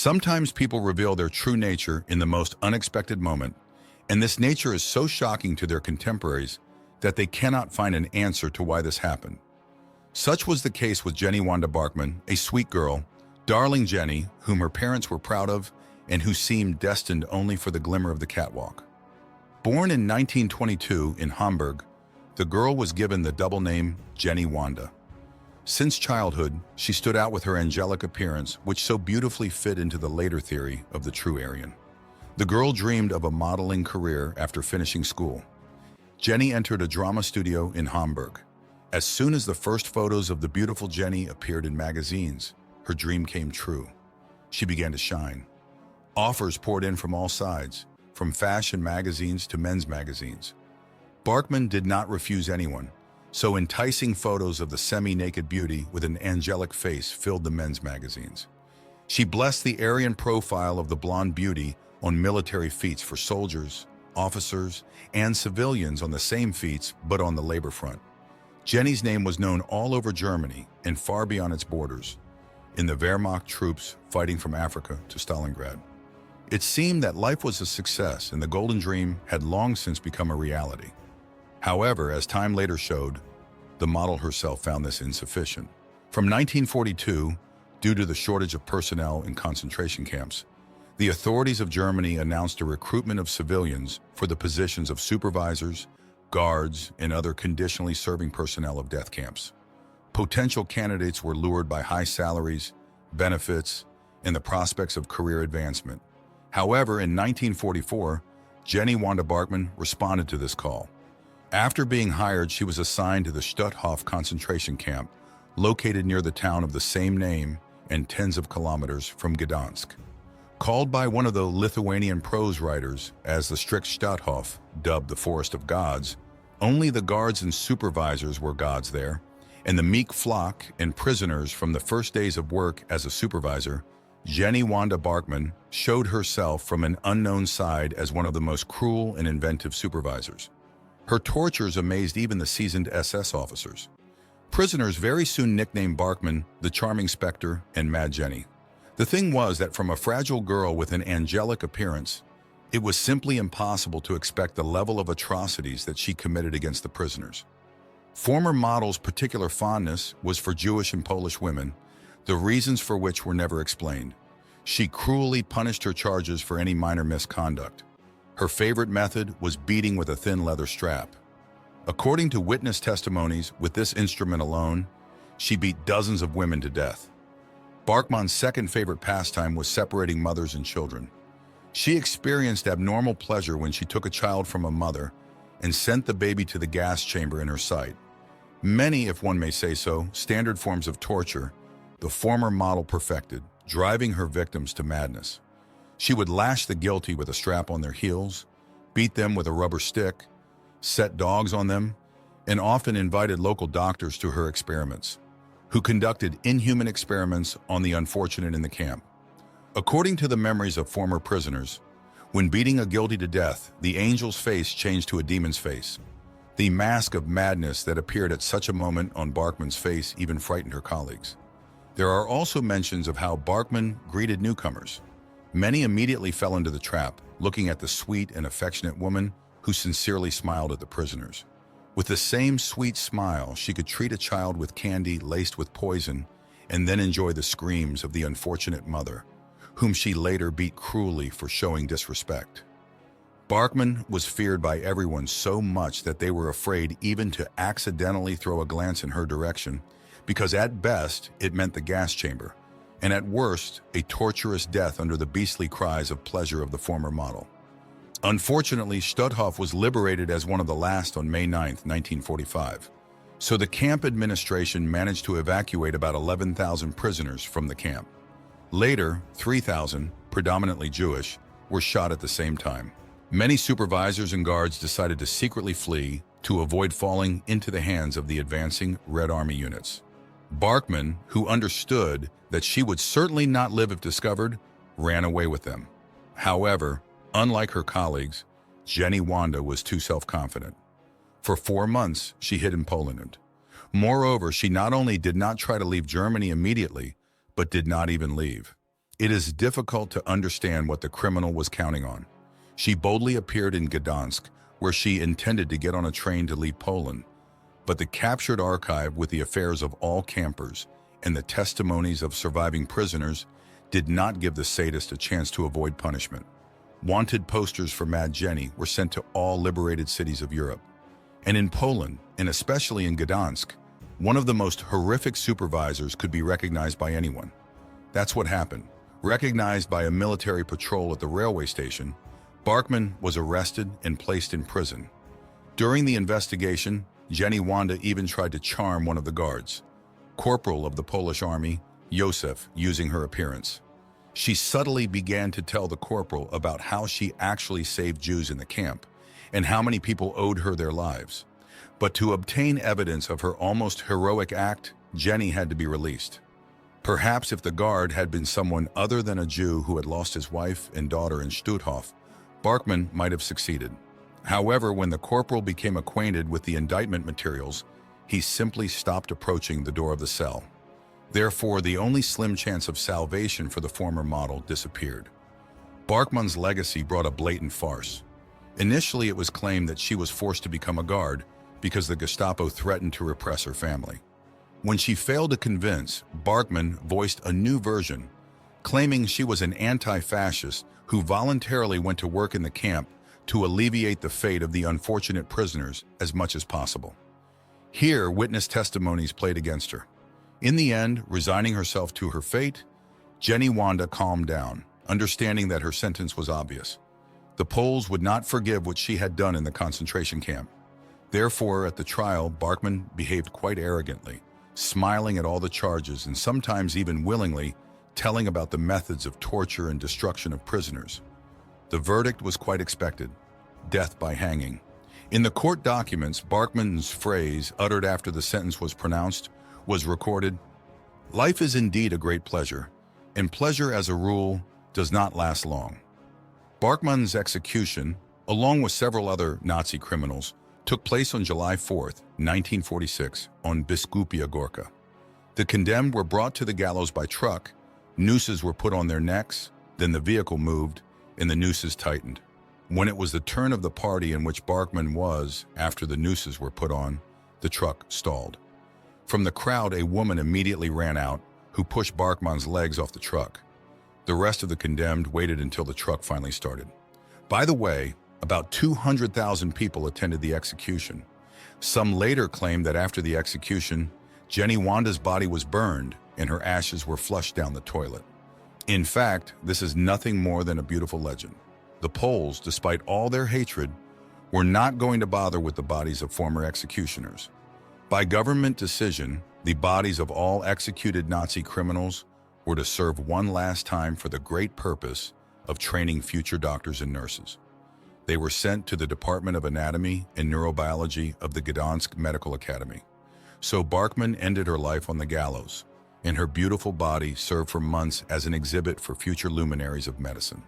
Sometimes people reveal their true nature in the most unexpected moment, and this nature is so shocking to their contemporaries that they cannot find an answer to why this happened. Such was the case with Jenny Wanda Barkman, a sweet girl, darling Jenny, whom her parents were proud of and who seemed destined only for the glimmer of the catwalk. Born in 1922 in Hamburg, the girl was given the double name Jenny Wanda. Since childhood, she stood out with her angelic appearance, which so beautifully fit into the later theory of the true Aryan. The girl dreamed of a modeling career after finishing school. Jenny entered a drama studio in Hamburg. As soon as the first photos of the beautiful Jenny appeared in magazines, her dream came true. She began to shine. Offers poured in from all sides, from fashion magazines to men's magazines. Barkman did not refuse anyone, so enticing photos of the semi-naked beauty with an angelic face filled the men's magazines. She blessed the Aryan profile of the blonde beauty on military feats for soldiers, officers, and civilians on the same feats but on the labor front. Jenny's name was known all over Germany and far beyond its borders, in the Wehrmacht troops fighting from Africa to Stalingrad. It seemed that life was a success and the golden dream had long since become a reality. However, as time later showed, the model herself found this insufficient. From 1942, due to the shortage of personnel in concentration camps, the authorities of Germany announced a recruitment of civilians for the positions of supervisors, guards, and other conditionally serving personnel of death camps. Potential candidates were lured by high salaries, benefits, and the prospects of career advancement. However, in 1944, Jenny Wanda Barkman responded to this call. After being hired, she was assigned to the Stutthof concentration camp, located near the town of the same name and tens of kilometers from Gdansk. Called by one of the Lithuanian prose writers as the strict Stutthof, dubbed the Forest of Gods, only the guards and supervisors were gods there, and the meek flock and prisoners from the first days of work as a supervisor, Jenny Wanda Barkman showed herself from an unknown side as one of the most cruel and inventive supervisors. Her tortures amazed even the seasoned SS officers. Prisoners very soon nicknamed Barkman the Charming Spectre and Mad Jenny. The thing was that from a fragile girl with an angelic appearance, it was simply impossible to expect the level of atrocities that she committed against the prisoners. Former models' particular fondness was for Jewish and Polish women, the reasons for which were never explained. She cruelly punished her charges for any minor misconduct. Her favorite method was beating with a thin leather strap. According to witness testimonies, with this instrument alone, she beat dozens of women to death. Barkman's second favorite pastime was separating mothers and children. She experienced abnormal pleasure when she took a child from a mother and sent the baby to the gas chamber in her sight. Many, if one may say so, standard forms of torture the former model perfected, driving her victims to madness. She would lash the guilty with a strap on their heels, beat them with a rubber stick, set dogs on them, and often invited local doctors to her experiments, who conducted inhuman experiments on the unfortunate in the camp. According to the memories of former prisoners, when beating a guilty to death, the angel's face changed to a demon's face. The mask of madness that appeared at such a moment on Barkman's face even frightened her colleagues. There are also mentions of how Barkman greeted newcomers. Many immediately fell into the trap, looking at the sweet and affectionate woman who sincerely smiled at the prisoners. With the same sweet smile, she could treat a child with candy laced with poison and then enjoy the screams of the unfortunate mother, whom she later beat cruelly for showing disrespect. Barkman was feared by everyone so much that they were afraid even to accidentally throw a glance in her direction, because at best it meant the gas chamber, and at worst a torturous death under the beastly cries of pleasure of the former model. Unfortunately, Stutthof was liberated as one of the last on May 9, 1945, so the camp administration managed to evacuate about 11,000 prisoners from the camp. Later, 3,000, predominantly Jewish, were shot at the same time. Many supervisors and guards decided to secretly flee to avoid falling into the hands of the advancing Red Army units. Barkman, who understood that she would certainly not live if discovered, ran away with them. However, unlike her colleagues, Jenny Wanda was too self-confident. For 4 months, she hid in Poland. Moreover, she not only did not try to leave Germany immediately, but did not even leave. It is difficult to understand what the criminal was counting on. She boldly appeared in Gdansk, where she intended to get on a train to leave Poland, but the captured archive with the affairs of all campers and the testimonies of surviving prisoners did not give the sadist a chance to avoid punishment. Wanted posters for Mad Jenny were sent to all liberated cities of Europe. And in Poland, and especially in Gdansk, one of the most horrific supervisors could be recognized by anyone. That's what happened. Recognized by a military patrol at the railway station, Barkman was arrested and placed in prison. During the investigation, Jenny Wanda even tried to charm one of the guards, corporal of the Polish army, Józef, using her appearance. She subtly began to tell the corporal about how she actually saved Jews in the camp and how many people owed her their lives. But to obtain evidence of her almost heroic act, Jenny had to be released. Perhaps if the guard had been someone other than a Jew who had lost his wife and daughter in Stutthof, Barkman might have succeeded. However, when the corporal became acquainted with the indictment materials, he simply stopped approaching the door of the cell. Therefore, the only slim chance of salvation for the former model disappeared. Barkman's legacy brought a blatant farce. Initially, it was claimed that she was forced to become a guard because the Gestapo threatened to repress her family. When she failed to convince, Barkman voiced a new version, claiming she was an anti-fascist who voluntarily went to work in the camp to alleviate the fate of the unfortunate prisoners as much as possible. Here, witness testimonies played against her. In the end, resigning herself to her fate, Jenny Wanda calmed down, understanding that her sentence was obvious. The Poles would not forgive what she had done in the concentration camp. Therefore, at the trial, Barkman behaved quite arrogantly, smiling at all the charges and sometimes even willingly telling about the methods of torture and destruction of prisoners. The verdict was quite expected: death by hanging. In the court documents, Barkman's phrase, uttered after the sentence was pronounced, was recorded: "Life is indeed a great pleasure, and pleasure as a rule does not last long." Barkman's execution, along with several other Nazi criminals, took place on July 4, 1946, on Biskupia Gorka. The condemned were brought to the gallows by truck, nooses were put on their necks, then the vehicle moved, and the nooses tightened. When it was the turn of the party in which Barkman was, after the nooses were put on, the truck stalled. From the crowd, a woman immediately ran out, who pushed Barkman's legs off the truck. The rest of the condemned waited until the truck finally started. By the way, about 200,000 people attended the execution. Some later claimed that after the execution, Jenny Wanda's body was burned and her ashes were flushed down the toilet. In fact, this is nothing more than a beautiful legend. The Poles, despite all their hatred, were not going to bother with the bodies of former executioners. By government decision, the bodies of all executed Nazi criminals were to serve one last time for the great purpose of training future doctors and nurses. They were sent to the Department of Anatomy and Neurobiology of the Gdansk Medical Academy. So Barkman ended her life on the gallows, and her beautiful body served for months as an exhibit for future luminaries of medicine.